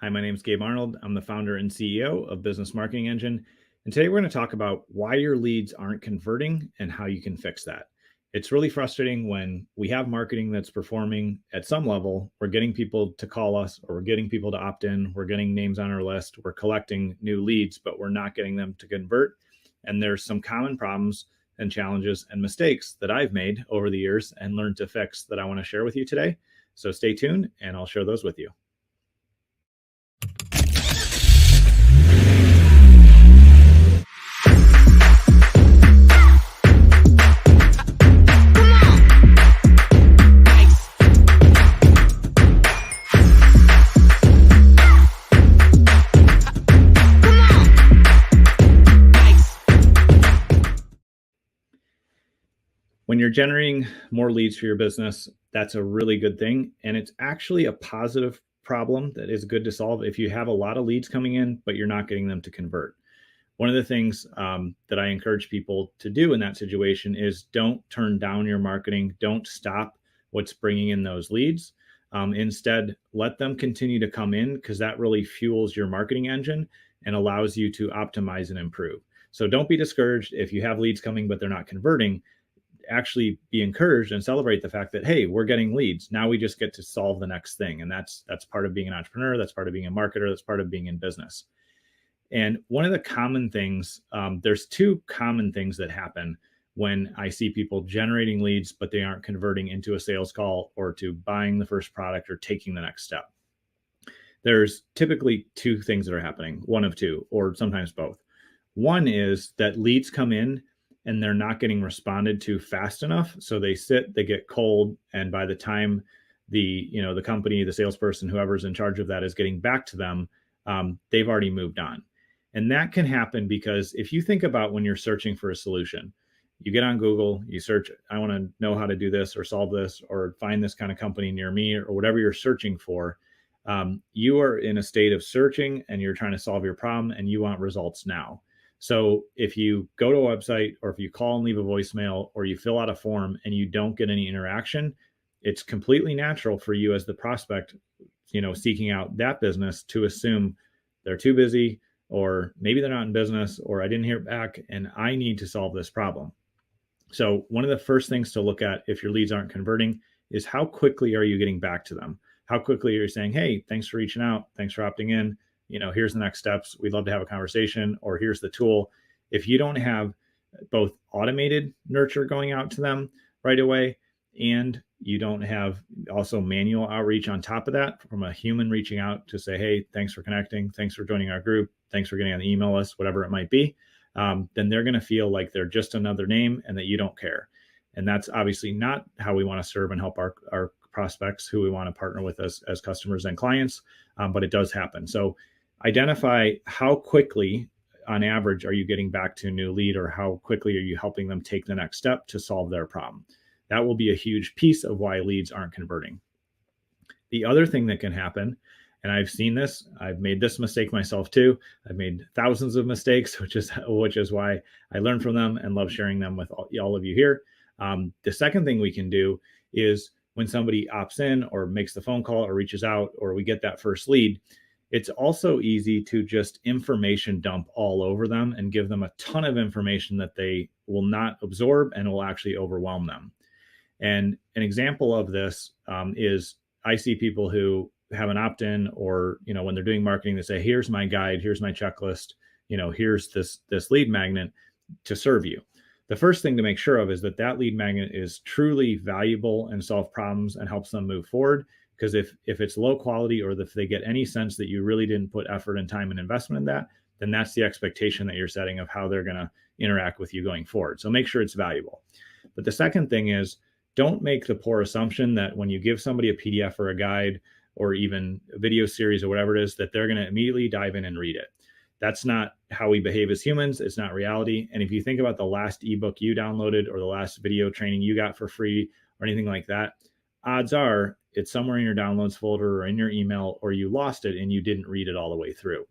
Hi, my name is Gabe Arnold. I'm the founder and CEO of Business Marketing Engine. And today we're going to talk about why your leads aren't converting and how you can fix that. It's really frustrating when we have marketing that's performing at some level. We're getting people to call us, or we're getting people to opt in. We're getting names on our list. We're collecting new leads, but we're not getting them to convert. And there's some common problems and challenges and mistakes that I've made over the years and learned to fix that I want to share with you today. So stay tuned and I'll share those with you. When you're generating more leads for your business, that's a really good thing. And it's actually a positive problem that is good to solve if you have a lot of leads coming in, but you're not getting them to convert. One of the things that I encourage people to do in that situation is don't turn down your marketing. Don't stop what's bringing in those leads. Instead, let them continue to come in because that really fuels your marketing engine and allows you to optimize and improve. So don't be discouraged if you have leads coming, but they're not converting. Actually be encouraged and celebrate the fact that, hey, we're getting leads. Now we just get to solve the next thing. And that's part of being an entrepreneur. That's part of being a marketer. That's part of being in business. And one of the common things, there's two common things that happen when I see people generating leads, but they aren't converting into a sales call or to buying the first product or taking the next step. There's typically two things that are happening, one of two, or sometimes both. One is that leads come in and they're not getting responded to fast enough. So they sit, they get cold. And by the time the company, the salesperson, whoever's in charge of that is getting back to them, they've already moved on. And that can happen because if you think about when you're searching for a solution, you get on Google, you search, I want to know how to do this or solve this or find this kind of company near me or whatever you're searching for. You are in a state of searching and you're trying to solve your problem and you want results now. So if you go to a website or if you call and leave a voicemail or you fill out a form and you don't get any interaction, it's completely natural for you as the prospect, seeking out that business to assume they're too busy or maybe they're not in business or I didn't hear back and I need to solve this problem. So one of the first things to look at if your leads aren't converting is how quickly are you getting back to them? How quickly are you saying, hey, thanks for reaching out. Thanks for opting in. Here's the next steps. We'd love to have a conversation, or here's the tool. If you don't have both automated nurture going out to them right away, and you don't have also manual outreach on top of that from a human reaching out to say, hey, thanks for connecting. Thanks for joining our group. Thanks for getting on the email list, whatever it might be. Then they're going to feel like they're just another name and that you don't care. And that's obviously not how we want to serve and help our prospects who we want to partner with as customers and clients. But it does happen. So identify how quickly on average are you getting back to a new lead, or how quickly are you helping them take the next step to solve their problem. That will be a huge piece of why leads aren't converting. The other thing that can happen, and I've seen this, I've made this mistake myself too. I've made thousands of mistakes, which is why I learn from them and love sharing them with all of you here. The second thing we can do is when somebody opts in or makes the phone call or reaches out or we get that first lead, it's also easy to just information dump all over them and give them a ton of information that they will not absorb and will actually overwhelm them. And an example of this is I see people who have an opt-in or, when they're doing marketing, they say, here's my guide, here's my checklist, here's this lead magnet to serve you. The first thing to make sure of is that lead magnet is truly valuable and solve problems and helps them move forward. Because if it's low quality or if they get any sense that you really didn't put effort and time and investment in that, then that's the expectation that you're setting of how they're going to interact with you going forward. So make sure it's valuable. But the second thing is, don't make the poor assumption that when you give somebody a PDF or a guide or even a video series or whatever it is, that they're going to immediately dive in and read it. That's not how we behave as humans. It's not reality. And if you think about the last ebook you downloaded or the last video training you got for free or anything like that, odds are it's somewhere in your downloads folder or in your email, or you lost it and you didn't read it all the way through.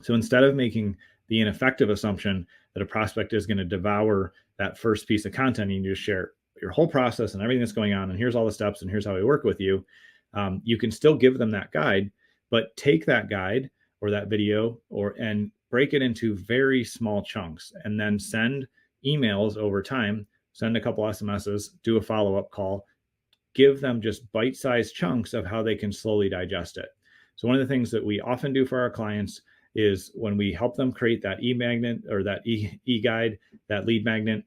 So instead of making the ineffective assumption that a prospect is going to devour that first piece of content, you just share your whole process and everything that's going on. And here's all the steps and here's how we work with you. You can still give them that guide, but take that guide or that video and break it into very small chunks, and then send emails over time, send a couple SMSs, do a follow-up call, give them just bite-sized chunks of how they can slowly digest it. So one of the things that we often do for our clients is when we help them create that e-magnet or that e-guide, that lead magnet,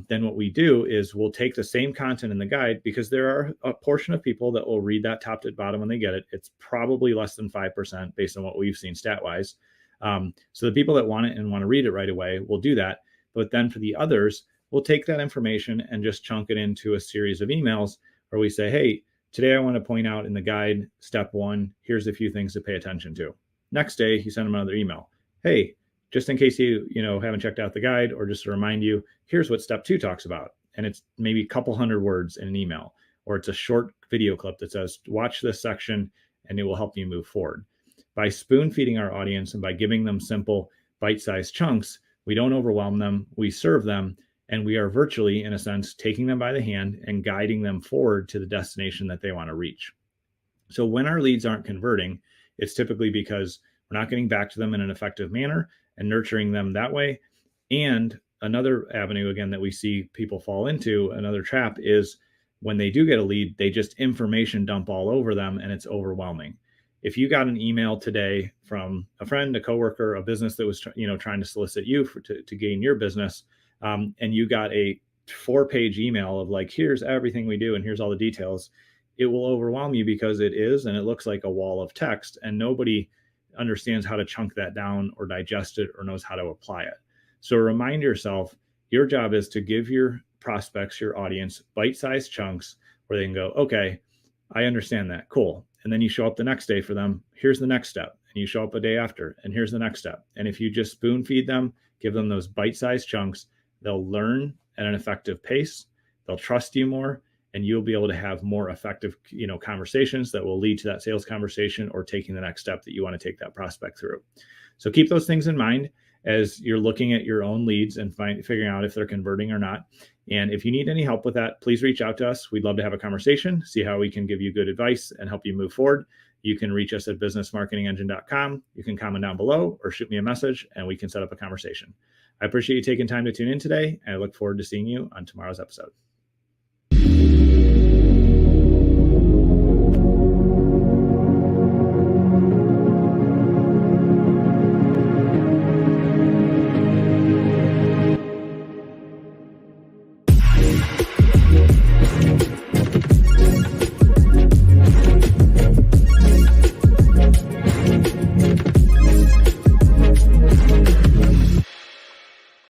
then what we do is we'll take the same content in the guide, because there are a portion of people that will read that top to bottom when they get it. It's probably less than 5% based on what we've seen stat-wise. So the people that want it and want to read it right away will do that. But then for the others, we'll take that information and just chunk it into a series of emails where we say, hey, today I want to point out in the guide, step 1, here's a few things to pay attention to. Next day, you send them another email. Hey, just in case you haven't checked out the guide, or just to remind you, here's what step 2 talks about. And it's maybe a couple hundred words in an email, or it's a short video clip that says, watch this section and it will help you move forward. By spoon feeding our audience and by giving them simple bite-sized chunks, we don't overwhelm them, we serve them, and we are virtually, in a sense, taking them by the hand and guiding them forward to the destination that they want to reach. So when our leads aren't converting, it's typically because we're not getting back to them in an effective manner and nurturing them that way. And another avenue, again, that we see people fall into, another trap, is when they do get a lead, they just information dump all over them and it's overwhelming. If you got an email today from a friend, a coworker, a business that was trying to solicit you to gain your business, and you got a 4-page email of like, here's everything we do and here's all the details, it will overwhelm you, because it is, and it looks like a wall of text, and nobody understands how to chunk that down or digest it or knows how to apply it. So remind yourself, your job is to give your prospects, your audience, bite-sized chunks where they can go, okay, I understand that, cool. And then you show up the next day for them, here's the next step. And you show up a day after, and here's the next step. And if you just spoon feed them, give them those bite-sized chunks, they'll learn at an effective pace, they'll trust you more, and you'll be able to have more effective, conversations that will lead to that sales conversation or taking the next step that you want to take that prospect through. So keep those things in mind as you're looking at your own leads and figuring out if they're converting or not. And if you need any help with that, please reach out to us. We'd love to have a conversation, see how we can give you good advice and help you move forward. You can reach us at businessmarketingengine.com. You can comment down below or shoot me a message and we can set up a conversation. I appreciate you taking time to tune in today, and I look forward to seeing you on tomorrow's episode.